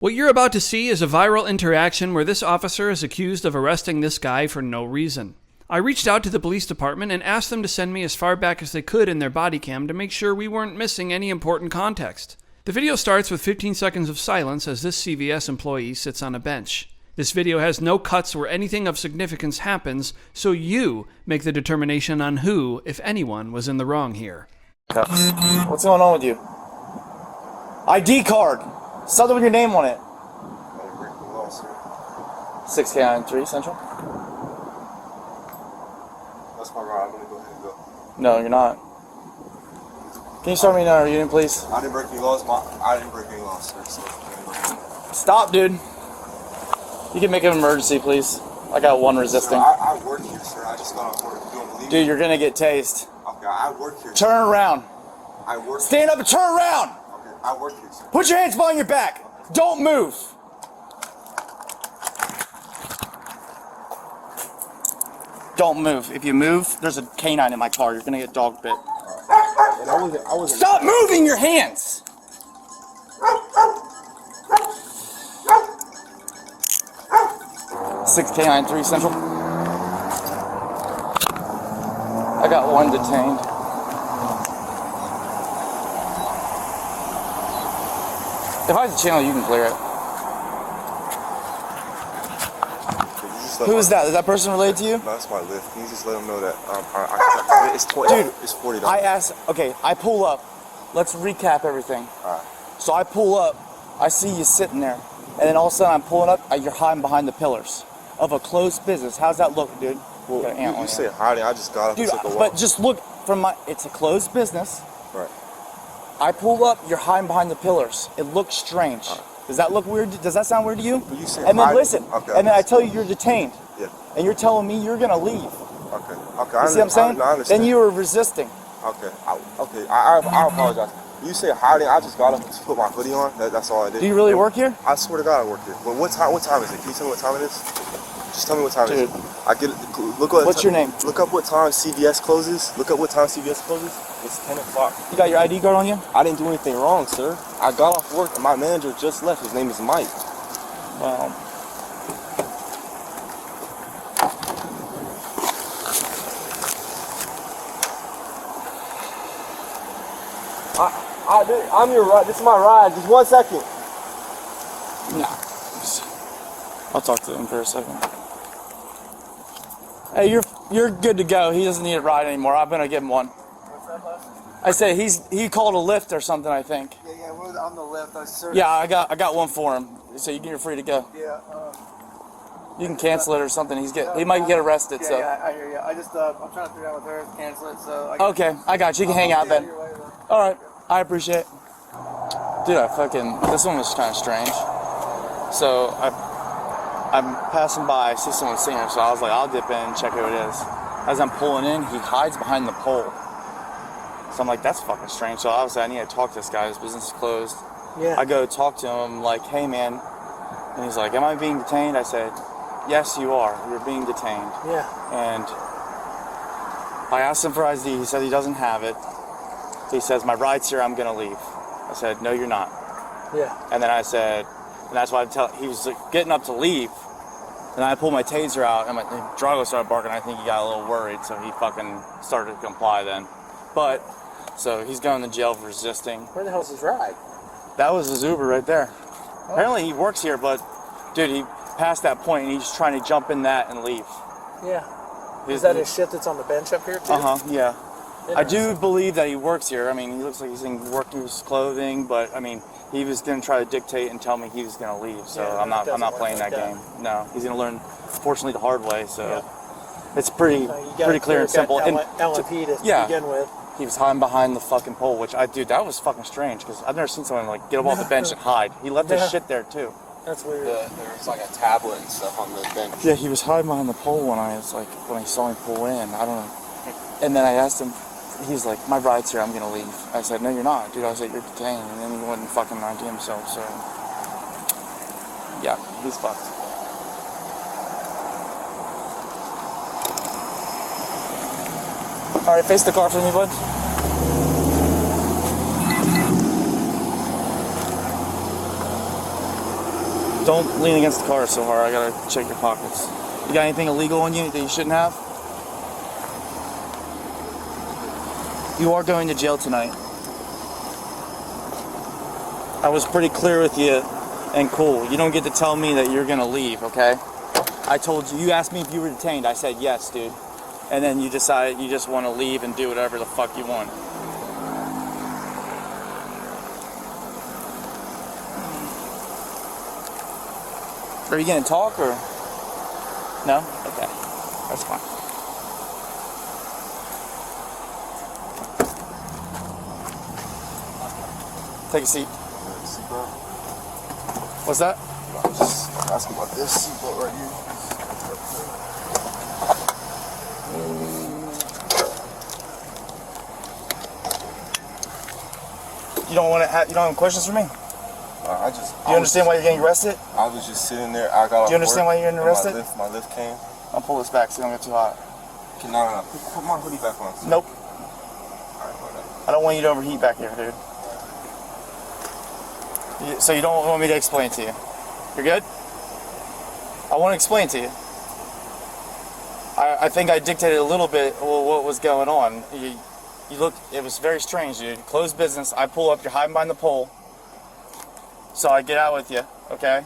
What you're about to see is a viral interaction where this officer is accused of arresting this guy for no reason. I reached out to the police department and asked them to send me as far back as they could in their body cam to make sure we weren't missing any important context. The video starts with 15 seconds of silence as this CVS employee sits on a bench. This video has no cuts where anything of significance happens, so you make the determination on who, if anyone, was in the wrong here. What's going on with you? ID card! Something with your name on it. 6K93 Central? That's my ride. I'm gonna go ahead and go. No, you're not. Can you start me another unit, please? I didn't break any laws. I didn't break any laws, sir. So Stop, dude. You can make an emergency, please. I got one resisting. Sir, I work here, sir. I just got off work. You don't believe me? Dude, you're gonna get tased. Okay, I work here. Turn around. I work. Stand up and turn around. Okay, I work here, sir. Put your hands behind your back. Don't move. Don't move. If you move, there's a canine in my car. You're gonna get dog bit. And I wasn't. Stop moving your hands. 6K93 Central. I got one detained. If I have the channel, you can clear it. Who is that? Is that person related to you? No, that's my lift. Can you just let them know that it's $20? Dude, it's $40. I asked. Okay, I pull up. Let's recap everything. All right. So I pull up. I see you sitting there, and then all of a sudden I'm pulling up. You're hiding behind the pillars of a closed business. How's that look, dude? Well, you say hiding. I just got up Dude, and took a walk. but just look from my. It's a closed business. Right. I pull up. You're hiding behind the pillars. It looks strange. Does that look weird? Does that sound weird to you? Well, you say And then hiding. listen. Okay, and then I tell you you're detained. Yeah. And you're telling me you're gonna leave. Okay. Okay. You see what I'm saying? I understand. Then you were resisting. Okay. I apologize. You say hiding. I just got up to put my hoodie on. That's all I did. Do you really work here? I swear to God, I work here. But what time is it? Can you tell me what time it is? Just tell me what time it is. I get it. Look what. What's your name? Look up what time CVS closes. Look up what time CVS closes. It's 10 o'clock. You got your ID card on you? I didn't do anything wrong, sir. I got off work and my manager just left. His name is Mike. Well. I'm your ride. This is my ride. Just 1 second. No. I'll talk to him for a second. Hey, you're good to go. He doesn't need a ride anymore. I'm gonna give him one. What's that, boss? I said he called a lift or something, I think. Yeah, we're on the left. Yeah, I got one for him. So you're free to go. Yeah. You can cancel it or something. He might get arrested. So. Yeah, I hear you. I just I'm trying to figure out with her, cancel it. So. Okay, I got you. You can hang out then. All right, I appreciate it. Dude, this one was kind of strange. So I'm passing by, I see someone singing, so I was like, I'll dip in and check who it is. As I'm pulling in, he hides behind the pole. So I'm like, that's fucking strange. So obviously I need to talk to this guy. His business is closed. Yeah. I go talk to him, like, hey man. And he's like, am I being detained? I said, yes, you are. You're being detained. Yeah. And I asked him for ID. He said he doesn't have it. He says, my ride's here, I'm gonna leave. I said, no, you're not. Yeah. And then I said, and that's why he was like, getting up to leave. And I pulled my taser out, and Drago started barking. I think he got a little worried, so he fucking started to comply then. But, so he's going to jail for resisting. Where the hell's his ride? That was his Uber right there. Oh. Apparently he works here, but, dude, he passed that point, and he's just trying to jump in that and leave. Yeah. Is that his shit that's on the bench up here, too? Yeah. I do believe that he works here. I mean, he looks like he's in workers' clothing, but, I mean, he was going to try to dictate and tell me he was going to leave, so yeah, I'm not playing that game. No, he's going to learn, fortunately, the hard way, so it's pretty clear and simple. LMP to begin with. He was hiding behind the fucking pole, which dude, that was fucking strange, because I've never seen someone, like, get up off the bench and hide. He left his shit there, too. That's weird. There's like a tablet and stuff on the bench. Yeah, he was hiding behind the pole when he saw me pull in. I don't know. And then I asked him, he's like, my ride's here, I'm gonna leave. I said, no, you're not, dude. I said, you're detained. And then he wouldn't fucking ID himself, so. Yeah, he's fucked. Alright, face the car for me, bud. Don't lean against the car so hard. I gotta check your pockets. You got anything illegal on you that you shouldn't have? You are going to jail tonight. I was pretty clear with you and cool. You don't get to tell me that you're gonna leave, okay? I told you, you asked me if you were detained. I said yes, dude. And then you decided you just want to leave and do whatever the fuck you want. Are you gonna talk or? No? Okay. That's fine. Take a seat. Seatbelt. What's that? I was just asking about this seatbelt right here. You don't want to have, you don't have questions for me? Do you understand why you're getting arrested? I was just sitting there. I got. Do you understand why you're getting arrested? My lift came. I'll pull this back so you don't get too hot. Okay, no. Put my hoodie back on. Nope. Alright, hold I don't want you to overheat back here, dude. So you don't want me to explain to you? You're good? I want to explain to you. I think I dictated a little bit what was going on. You look, it was very strange, dude. Closed business. I pull up, you're hiding behind the pole. So I get out with you, okay?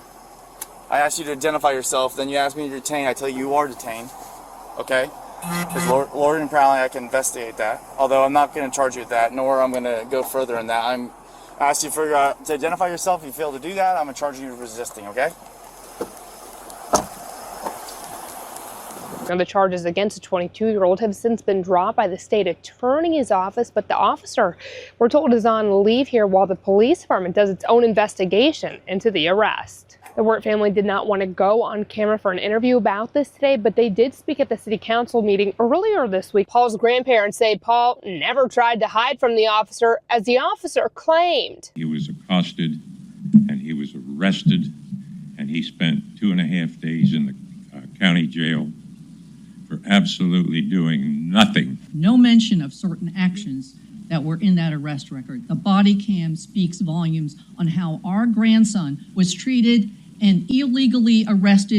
I asked you to identify yourself, then you asked me to detain. I tell you you are detained, okay? Because Lord and Prowling, I can investigate that. Although I'm not going to charge you with that, nor I'm going to go further in that. I asked you to identify yourself. If you fail to do that, I'm going to charge you with resisting, okay? Now, the charges against the 22-year-old have since been dropped by the state attorney's office, but the officer, we're told, is on leave here while the police department does its own investigation into the arrest. The Wirt family did not want to go on camera for an interview about this today, but they did speak at the city council meeting earlier this week. Paul's grandparents say Paul never tried to hide from the officer, as the officer claimed. He was accosted and he was arrested, and he spent 2.5 days in the county jail for absolutely doing nothing. No mention of certain actions that were in that arrest record. The body cam speaks volumes on how our grandson was treated and illegally arrested